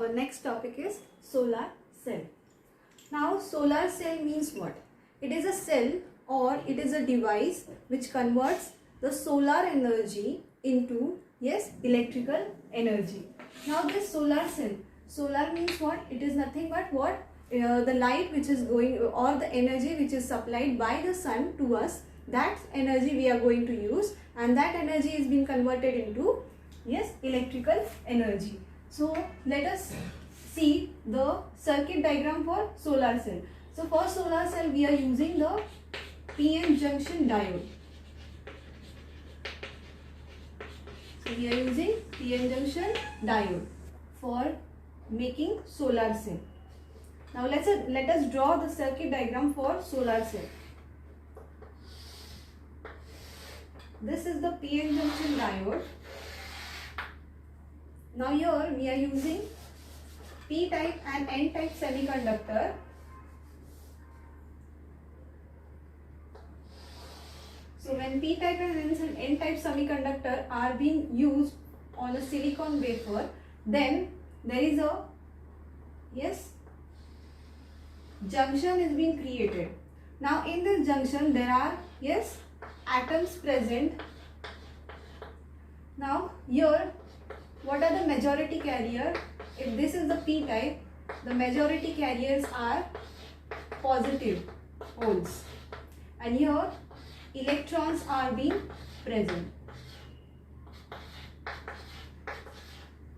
our next topic is solar cell. Now solar cell means what? It is a cell or it is a device which converts the solar energy into electrical energy. Now this solar cell, solar means what? It is nothing but what? The light which is going or the energy which is supplied by the sun to us, that energy we are going to use, and that energy is being converted into electrical energy. So let us see the circuit diagram for solar cell. So for solar cell we are using the PN junction diode. So we are using PN junction diode for making solar cell. Now let us draw the circuit diagram for solar cell. This is the PN junction diode. Now here we are using P-type and N-type semiconductor. So when P-type and N-type semiconductor are being used on a silicon wafer, then there is a junction is being created. Now in this junction there are atoms present. Now here what are the majority carrier? If this is the P-type, the majority carriers are positive holes, and here electrons are being present,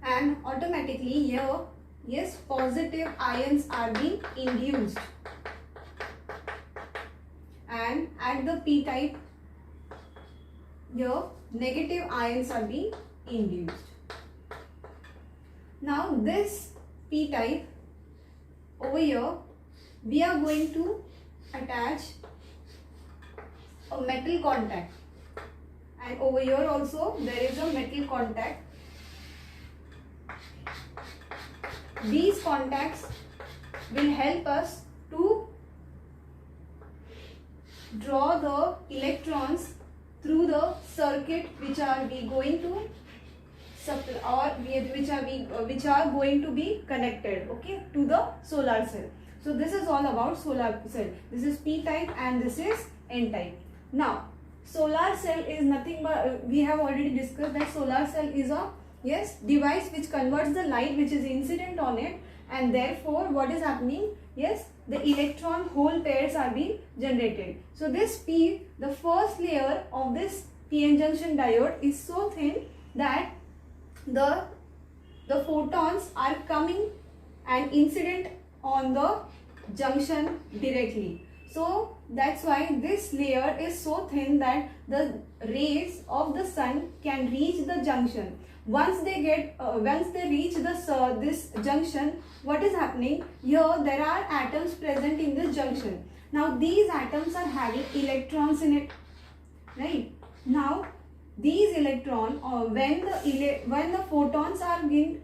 and automatically here positive ions are being induced, and at the P-type here negative ions are being induced. Now this P-type, over here we are going to attach a metal contact, and over here also there is a metal contact. These contacts will help us to draw the electrons through the circuit which are we going to supply, or which are going to be connected to the solar cell. So this is all about solar cell. This is P-type and this is N-type. Now solar cell is nothing but, we have already discussed that solar cell is a device which converts the light which is incident on it, and therefore what is happening, the electron hole pairs are being generated. So this the first layer of this PN junction diode is so thin that the photons are coming and incident on the junction directly. So that's why this layer is so thin that the rays of the sun can reach the junction. Once they reach this junction, what is happening here? There are atoms present in this junction. Now these atoms are having electrons in it, right? Now these electrons, when the photons are being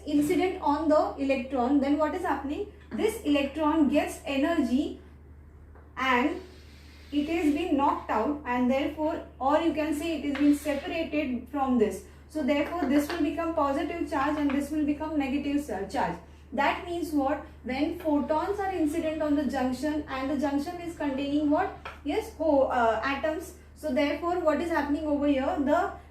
incident on the electron, then what is happening? This electron gets energy and it is being knocked out, and therefore, or you can say it is being separated from this. So therefore this will become positive charge and this will become negative charge. That means what? When photons are incident on the junction and the junction is containing what? Atoms. So therefore what is happening over here?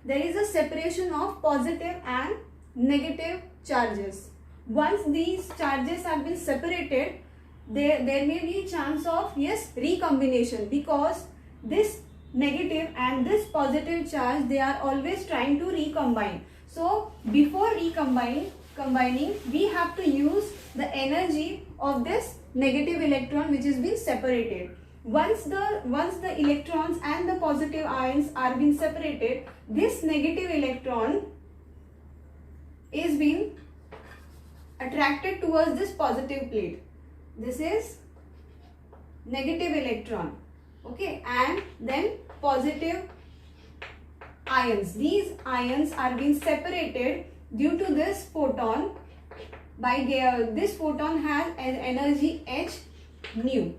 There is a separation of positive and negative charges. Once these charges have been separated, there may be a chance of recombination, because this negative and this positive charge, they are always trying to recombine. So before combining, we have to use the energy of this negative electron which is being separated. Once the electrons and the positive ions are being separated, this negative electron is being attracted towards this positive plate. This is negative electron, and then positive ions. These ions are being separated due to this photon. This photon has an energy h nu.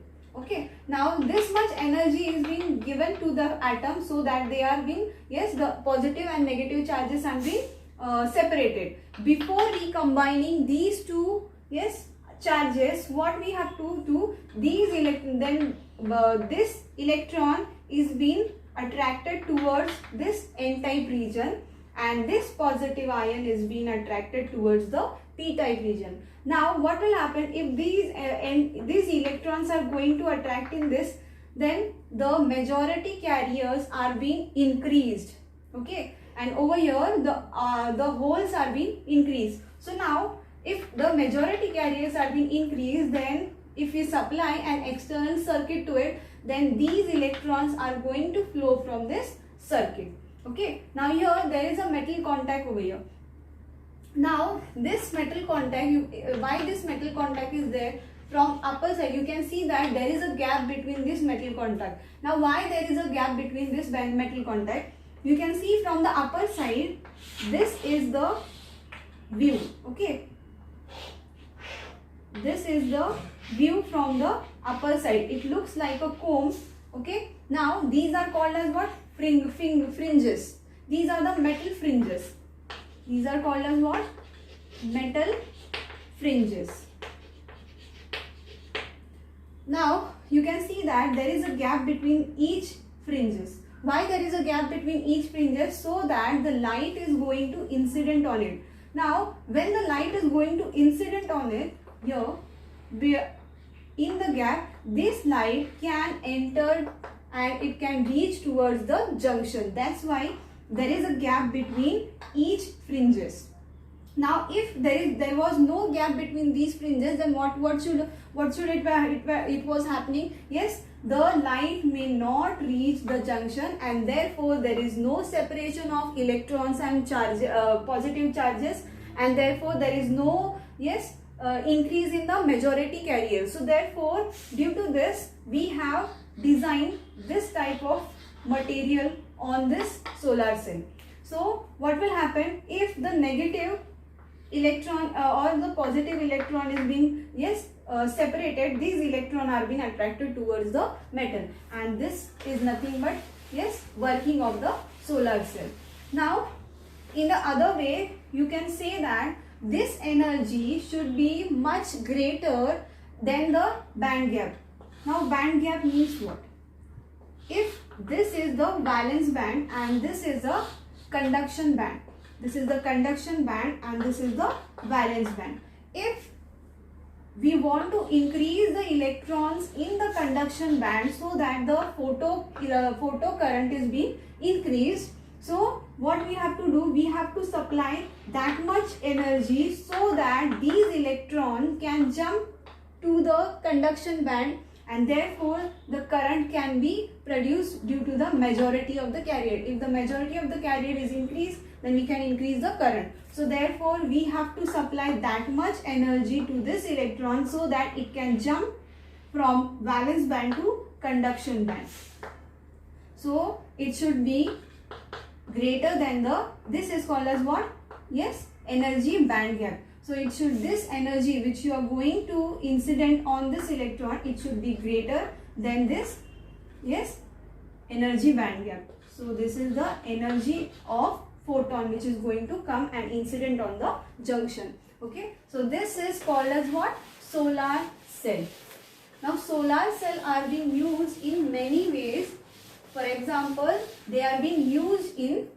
Now this much energy is being given to the atom so that they are being, the positive and negative charges are being separated. Before recombining these two, yes, charges, what we have to do, these this electron is being attracted towards this n-type region, and this positive ion is being attracted towards the p-type region. Now what will happen if these electrons are going to attract in this, then the majority carriers are being increased, okay, and over here the holes are being increased. So now if the majority carriers are being increased, then if we supply an external circuit to it, then these electrons are going to flow from this circuit. Okay, now here there is a metal contact over here. Now this metal contact, why this metal contact is there? From upper side you can see that there is a gap between this metal contact. Now why there is a gap between this metal contact? You can see from the upper side, this is the view, okay. This is the view from the upper side. It looks like a comb, okay. Now these are called as what? Fringes. These are the metal fringes. These are called as what? Metal fringes. Now you can see that there is a gap between each fringes. Why there is a gap between each fringes? So that the light is going to incident on it. Now when the light is going to incident on it, here in the gap, this light can enter and it can reach towards the junction. That's why there is a gap between each fringes. Now if there was no gap between these fringes, then what should it was happening? Yes, the light may not reach the junction, and therefore there is no separation of electrons and positive charges, and therefore there is no increase in the majority carrier. So therefore, due to this, we have designed this type of material on this solar cell. So what will happen if the negative electron or the positive electron is being separated? These electrons are being attracted towards the metal, and this is nothing but working of the solar cell. Now in the other way, you can say that this energy should be much greater than the band gap. Now band gap means what? If this is the valence band and this is a conduction band, this is the conduction band and this is the valence band. If we want to increase the electrons in the conduction band so that the photo current is being increased, so what we have to do, we have to supply that much energy so that these electrons can jump to the conduction band, and therefore the current can be produced due to the majority of the carrier. If the majority of the carrier is increased, then we can increase the current. So therefore we have to supply that much energy to this electron so that it can jump from valence band to conduction band. So it should be greater than this is called as what? Yes, energy band gap. So it should, this energy which you are going to incident on this electron, it should be greater than this energy band gap. So this is the energy of photon which is going to come and incident on the junction. Okay, so this is called as what? Solar cell. Now solar cell are being used in many ways. For example, they are being used in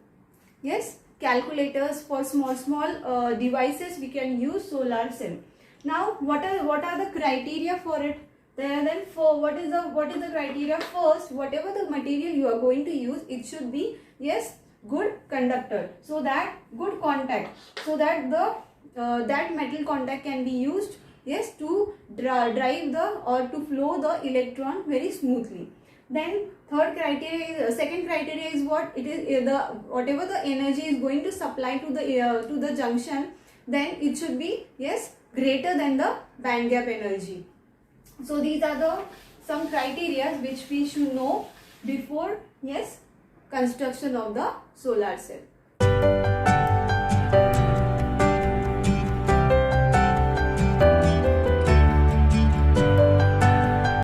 calculators. For small devices we can use solar cell. Now what are the criteria for it? Then for what is the criteria? First, whatever the material you are going to use, it should be good conductor, so that good contact, so that the that metal contact can be used to drive to flow the electron very smoothly. Then second criteria is what? It is whatever the energy is going to supply to the junction, then it should be greater than the band gap energy. So these are the some criteria which we should know before construction of the solar cell.